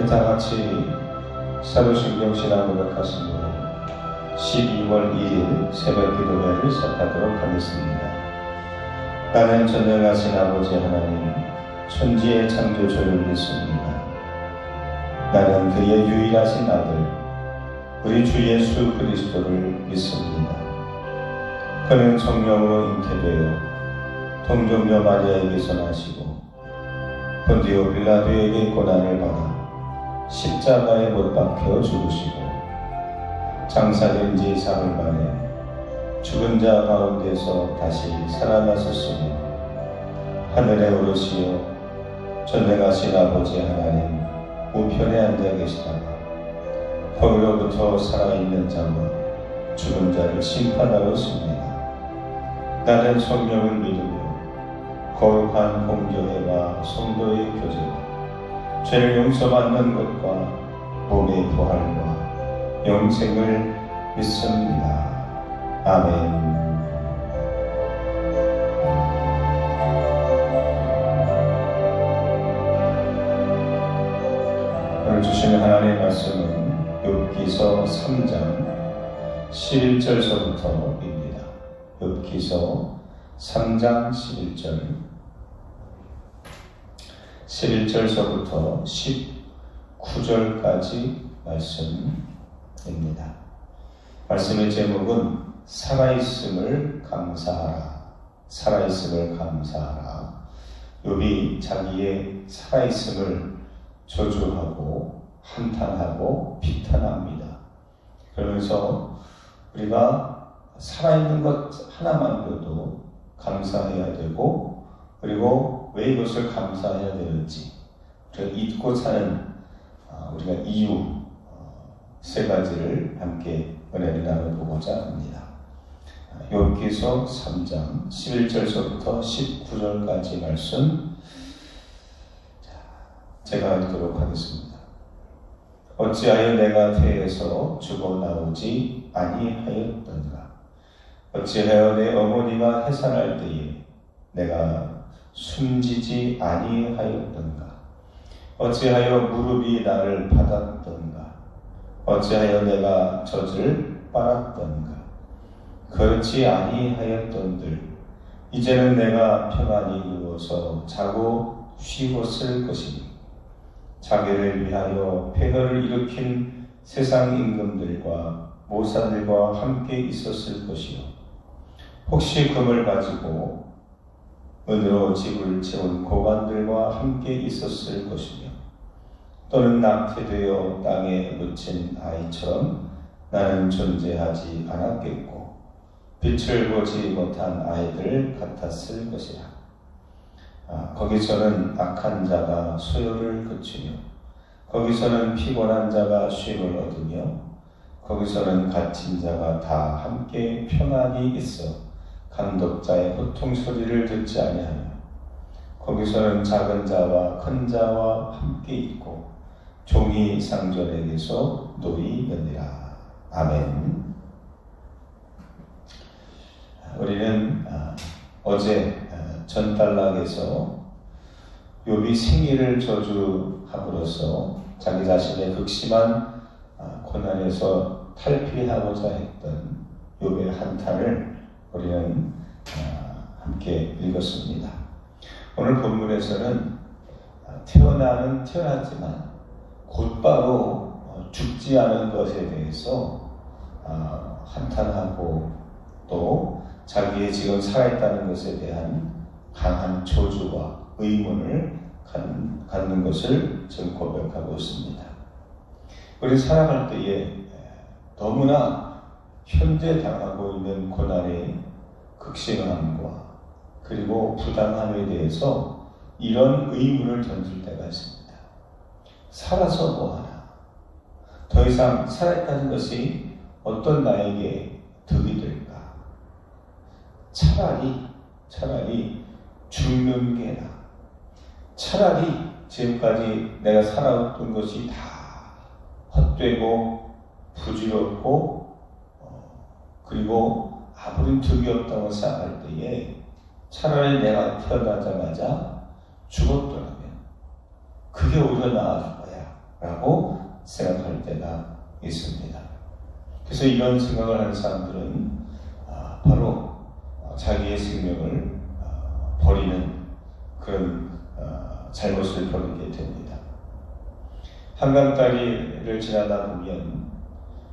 다 같이 사도신경 신앙 고백하시며 12월 1일 새벽 기도회를 시작하도록 하겠습니다. 나는 전능하신 아버지 하나님, 천지의 창조주를 믿습니다. 나는 그의 유일하신 아들, 우리 주 예수 그리스도를 믿습니다. 그는 성령으로 잉태되어 동정녀 마리아에게서 나시고 본디오 빌라도에게 고난을 받아 십자가에 못 박혀 죽으시고 장사된 지 사흘 만에 죽은 자 가운데서 다시 살아나셨으며 하늘에 오르시어 전능하신 아버지 하나님 우편에 앉아 계시다가 거기로부터 살아있는 자와 죽은 자를 심판하러 오십니다. 나는 성령을 믿으며 거룩한 공교회와 성도의 교제와 죄를 용서받는 것과 몸의 부활과 영생을 믿습니다. 아멘. 오늘 주시는 하나님의 말씀은 욥기서 3장 11절서부터입니다. 욥기서 3장 11절서부터 19절까지 말씀입니다. 말씀의 제목은 살아있음을 감사하라. 살아있음을 감사하라. 욥이 자기의 살아있음을 저주하고 한탄하고 비탄합니다. 그러면서 우리가 살아있는 것 하나만으로도 감사해야 되고, 그리고 왜 이것을 감사해야 되는지 우리가 잊고 사는 우리가 이유 세 가지를 함께 은혜를 나눠보고자 합니다. 욥기서 3장 11절서부터 19절까지 말씀 제가 읽도록 하겠습니다. 어찌하여 내가 태에서 죽어 나오지 아니하였던가? 어찌하여 내 어머니가 해산할 때에 내가 숨지지 아니하였던가? 어찌하여 무릎이 나를 받았던가? 어찌하여 내가 젖을 빨았던가? 그렇지 아니하였던들 이제는 내가 평안히 누워서 자고 쉬었을 것이니 자기를 위하여 폐허를 일으킨 세상 임금들과 모사들과 함께 있었을 것이요 혹시 금을 가지고 은으로 집을 채운 고관들과 함께 있었을 것이며 또는 낙태되어 땅에 묻힌 아이처럼 나는 존재하지 않았겠고 빛을 보지 못한 아이들 같았을 것이라. 거기서는 악한 자가 소요를 그치며 거기서는 피곤한 자가 쉼을 얻으며 거기서는 갇힌 자가 다 함께 평안히 있어 감독자의 고통 소리를 듣지 아니하며 거기서는 작은 자와 큰 자와 함께 있고 종이 상전에게서 노이느니라. 아멘. 우리는 어제 전달락에서 욥이 생일을 저주함으로써 자기 자신의 극심한 고난에서 탈피하고자 했던 욥의 한탄을 우리는 함께 읽었습니다. 오늘 본문에서는 태어났지만 곧바로 죽지 않은 것에 대해서 한탄하고 또 자기의 지금 살아있다는 것에 대한 강한 저주와 의문을 갖는 것을 지금 고백하고 있습니다. 우리 살아갈 때에 너무나 현재 당하고 있는 고난의 극심함과 그리고 부당함에 대해서 이런 의문을 던질 때가 있습니다. 살아서 뭐하나? 더 이상 살아있다는 것이 어떤 나에게 득이 될까? 차라리 죽는 게 나아. 차라리 지금까지 내가 살아왔던 것이 다 헛되고 부질없고 그리고 아무런 득이 없다고 생각할 때에 차라리 내가 태어나자마자 죽었더라면 그게 오히려 나아질 거야. 라고 생각할 때가 있습니다. 그래서 이런 생각을 하는 사람들은 바로 자기의 생명을 버리는 그런 잘못을 벌이게 됩니다. 한강다리를 지나다 보면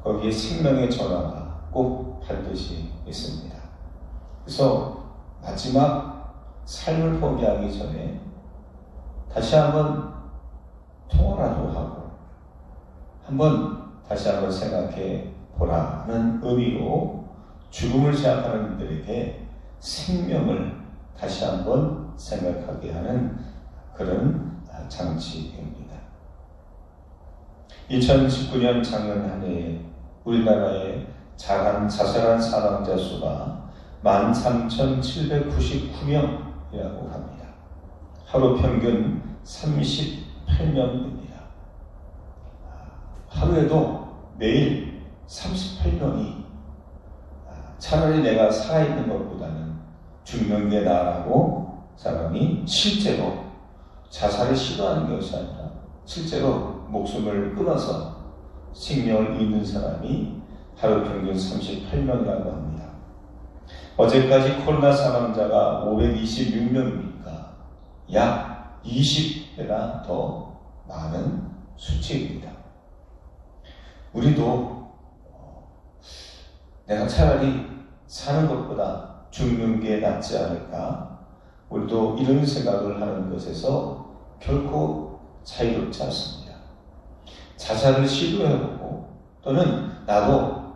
거기에 생명의 전화가 꼭 반드시 있습니다. 그래서 마지막 삶을 포기하기 전에 다시 한번 통화라도 하고 다시 한번 생각해 보라는 의미로 죽음을 생각하는 이들에게 생명을 다시 한번 생각하게 하는 그런 장치입니다. 2019년 작년 한 해에 우리나라의 자살한 사망자 수가 13,799명이라고 합니다. 하루 평균 38명입니다. 하루에도 매일 38명이 차라리 내가 살아있는 것보다는 죽는 게 나아라고 사람이 실제로 자살을 시도하는 것이 아니라 실제로 목숨을 끊어서 생명을 잃는 사람이 하루 평균 38명이라고 합니다. 어제까지 코로나 사망자가 526명이니까 약 20배나 더 많은 수치입니다. 우리도 내가 차라리 사는 것보다 죽는 게 낫지 않을까? 우리도 이런 생각을 하는 것에서 결코 자유롭지 않습니다. 자살을 시도해보고 또는 나도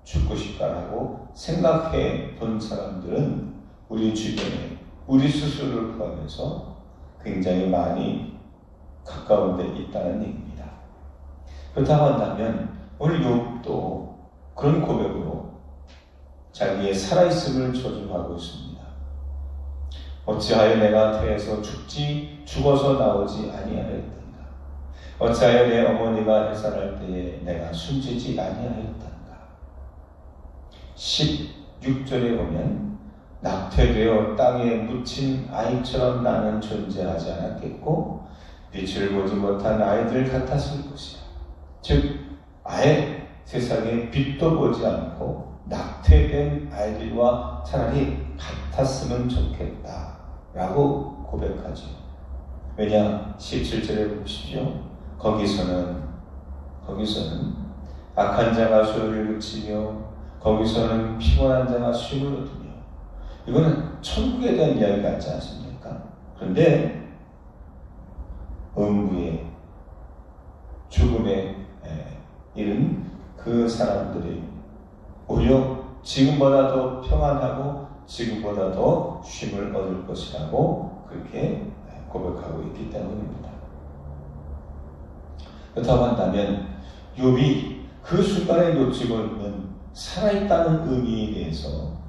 죽고 싶다라고 생각해 본 사람들은 우리 주변에 우리 스스로를 포함해서 굉장히 많이 가까운 데 있다는 얘기입니다. 그렇다고 한다면 오늘 욥도 그런 고백으로 자기의 살아있음을 저주하고 있습니다. 어찌하여 내가 태에서 죽어서 나오지 아니하였던가? 어찌하여 내 어머니가 해산할 때에 내가 숨지지 아니하였던가? 16절에 보면 낙태되어 땅에 묻힌 아이처럼 나는 존재하지 않았겠고 빛을 보지 못한 아이들 같았을 것이다. 즉 아예 세상에 빛도 보지 않고 낙태된 아이들과 차라리 같았으면 좋겠다 라고 고백하죠. 왜냐? 17절에 보십시오. 거기서는 악한 자가 소리를 그치며 거기서는 피곤한 자가 쉼을 얻으며. 이거는 천국에 대한 이야기 같지 않습니까? 그런데 음부의 죽음에 이른 그 사람들이 오히려 지금보다 더 평안하고 지금보다 더 쉼을 얻을 것이라고 그렇게 고백하고 있기 때문입니다. 그렇다고 한다면 욥이 그 순간에 놓치고 있는 살아있다는 의미에 대해서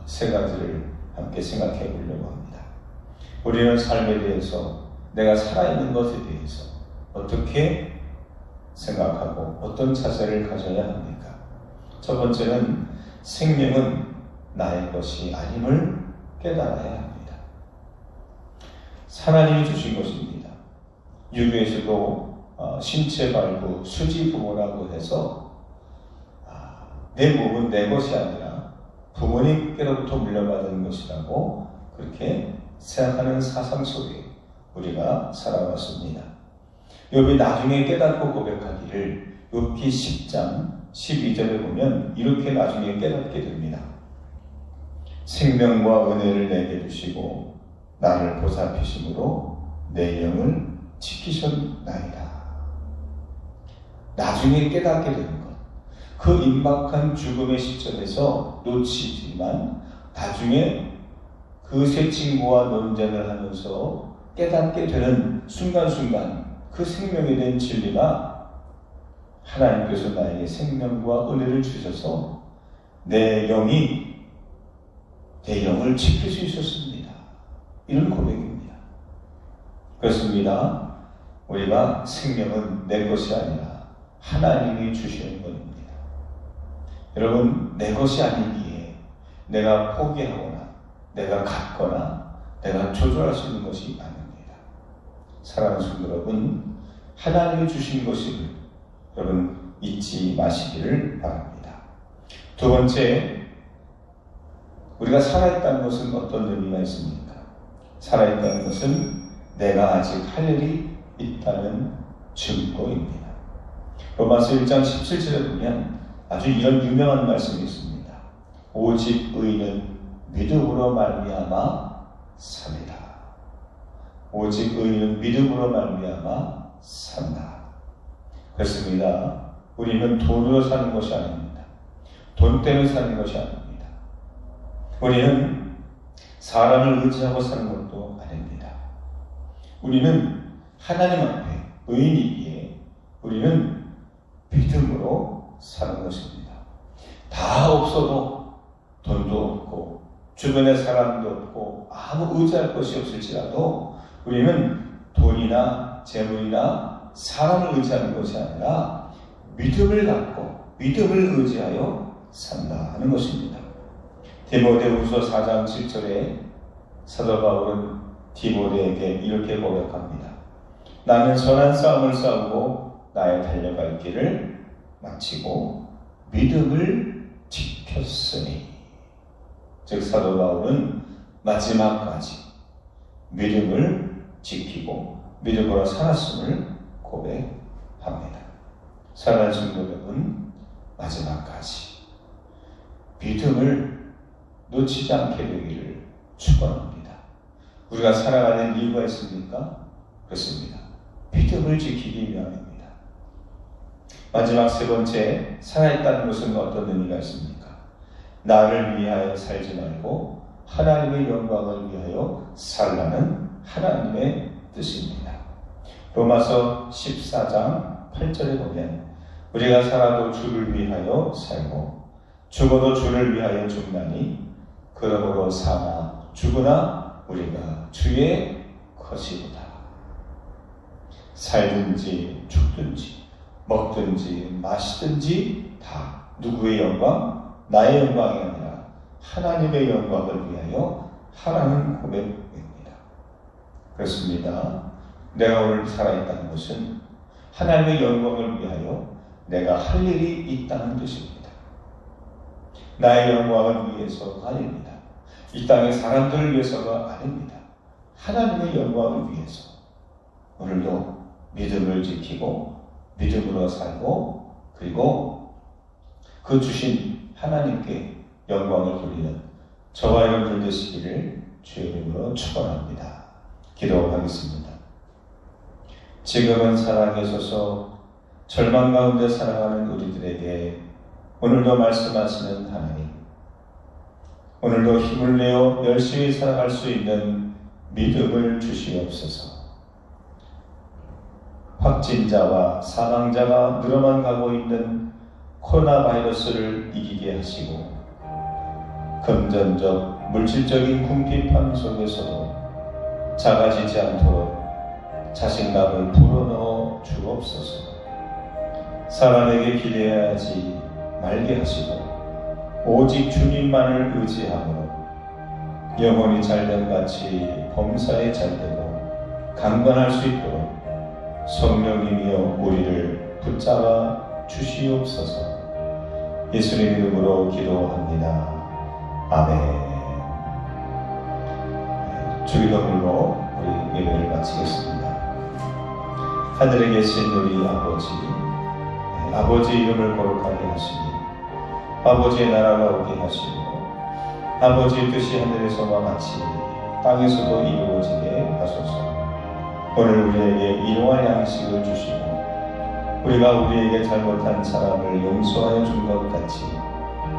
세 가지를 함께 생각해 보려고 합니다. 우리는 삶에 대해서 내가 살아있는 것에 대해서 어떻게 생각하고 어떤 자세를 가져야 합니까? 첫 번째는 생명은 나의 것이 아님을 깨달아야 합니다. 하나님이 주신 것입니다. 유교에서도 신체 발부, 수지 부모라고 해서 내 몸은 내 것이 아니라 부모님께로부터 물려받은 것이라고 그렇게 생각하는 사상 속에 우리가 살아왔습니다. 욥이 나중에 깨닫고 고백하기를 욥기 10장 12절에 보면 이렇게 나중에 깨닫게 됩니다. 생명과 은혜를 내게 주시고 나를 보살피심으로 내 영을 지키셨나이다. 나중에 깨닫게 되는 것. 그 임박한 죽음의 시점에서 놓치지만 나중에 그 세 친구와 논쟁을 하면서 깨닫게 되는 순간순간 그 생명에 대한 진리가 하나님께서 나에게 생명과 은혜를 주셔서 내 영을 지킬 수 있었습니다. 이런 고백입니다. 그렇습니다. 우리가 생명은 내 것이 아니라 하나님이 주시는 것입니다. 여러분, 내 것이 아니기에 내가 포기하거나 내가 갖거나 내가 조절할 수 있는 것이 아닙니다. 사랑하는 성도 여러분, 하나님이 주신 것임을 여러분 잊지 마시기를 바랍니다. 두 번째, 우리가 살아있다는 것은 어떤 의미가 있습니까? 살아있다는 것은 내가 아직 할 일이 있다는 증거입니다. 로마서 1장 17절에 보면 아주 이런 유명한 말씀이 있습니다. 오직 의인은 믿음으로 말미암아 삽니다. 오직 의인은 믿음으로 말미암아 산다. 그렇습니다. 우리는 돈으로 사는 것이 아닙니다. 돈 때문에 사는 것이 아닙니다. 우리는 사람을 의지하고 사는 것도 아닙니다. 우리는 하나님 앞에 의인이기에 우리는 믿음으로 사는 것입니다. 다 없어도 돈도 없고 주변에 사람도 없고 아무 의지할 것이 없을지라도 우리는 돈이나 재물이나 사람을 의지하는 것이 아니라 믿음을 갖고 믿음을 의지하여 산다 하는 것입니다. 디모데후서 4장 7절에 사도 바울은 디모데에게 이렇게 고백합니다. 나는 선한 싸움을 싸우고 나의 달려갈 길을 마치고 믿음을 지켰으니. 즉 사도 바울은 마지막까지 믿음을 지키고 믿음으로 살았음을 고백합니다. 사랑하는 성도 여러분, 마지막까지 믿음을 놓치지 않게 되기를 축원합니다. 우리가 살아가는 이유가 있습니까? 그렇습니다. 믿음을 지키기 위함입니다. 마지막 세 번째, 살아있다는 것은 어떤 의미가 있습니까? 나를 위하여 살지 말고 하나님의 영광을 위하여 살라는 하나님의 뜻입니다. 로마서 14장 8절에 보면 우리가 살아도 주를 위하여 살고 죽어도 주를 위하여 죽나니 그러므로 사나 죽으나 우리가 주의 것이로다. 살든지 죽든지 먹든지 마시든지 다 누구의 영광? 나의 영광이 아니라 하나님의 영광을 위하여 하라는 고백입니다. 그렇습니다. 내가 오늘 살아있다는 것은 하나님의 영광을 위하여 내가 할 일이 있다는 뜻입니다. 나의 영광을 위해서가 아닙니다. 이 땅의 사람들을 위해서가 아닙니다. 하나님의 영광을 위해서 오늘도 믿음을 지키고 믿음으로 살고 그리고 그 주신 하나님께 영광을 돌리는 저와 여러분들 되시기를 주의 이름으로 축원합니다. 기도하겠습니다. 지금은 살아계셔서 절망 가운데 살아가는 우리들에게 오늘도 말씀하시는 하나님, 오늘도 힘을 내어 열심히 살아갈 수 있는 믿음을 주시옵소서. 확진자와 사망자가 늘어만 가고 있는 코로나 바이러스를 이기게 하시고 금전적, 물질적인 궁핍함 속에서도 작아지지 않도록 자신감을 불어넣어 주옵소서. 사람에게 기대하지 말게 하시고 오직 주님만을 의지함으로 영혼이 잘된 같이 범사에 잘되고 강건할 수 있도록 성령님이여 우리를 붙잡아 주시옵소서. 예수님 이름으로 기도합니다. 아멘. 주기도문으로 우리 예배를 마치겠습니다. 하늘에 계신 우리 아버지 이름을 거룩하게 하시니 아버지의 나라가 오게 하시고 아버지의 뜻이 하늘에서와 같이 땅에서도 이루어지게 하소서. 오늘 우리에게 일용할 양식을 주시고 우리가 우리에게 잘못한 사람을 용서하여 준 것 같이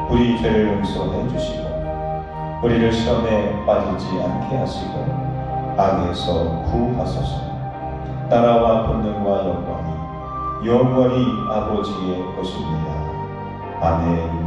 우리 죄를 용서해 주시고 우리를 시험에 빠지지 않게 하시고 악에서 구하소서. 나라와 권능과 영광이 영원히 아버지의 것입니다. 아멘.